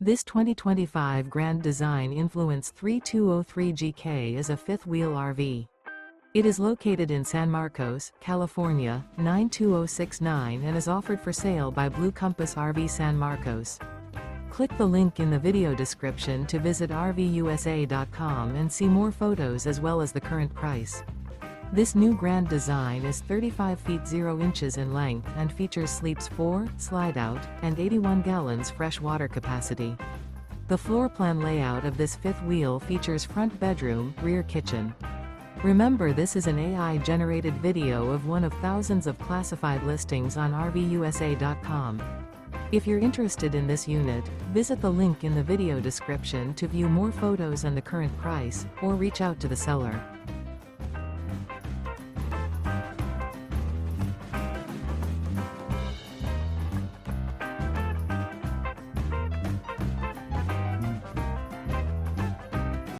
This 2025 Grand Design Influence 3203GK is a fifth-wheel RV. It is located in San Marcos, California, 92069 and is offered for sale by Blue Compass RV San Marcos. Click the link in the video description to visit RVUSA.com and see more photos as well as the current price. This new Grand Design is 35 feet 0 inches in length and features sleeps 4, slide-out, and 81 gallons fresh water capacity. The floor plan layout of this fifth wheel features front bedroom, rear kitchen. Remember, this is an AI-generated video of one of thousands of classified listings on RVUSA.com. If you're interested in this unit, visit the link in the video description to view more photos and the current price, or reach out to the seller.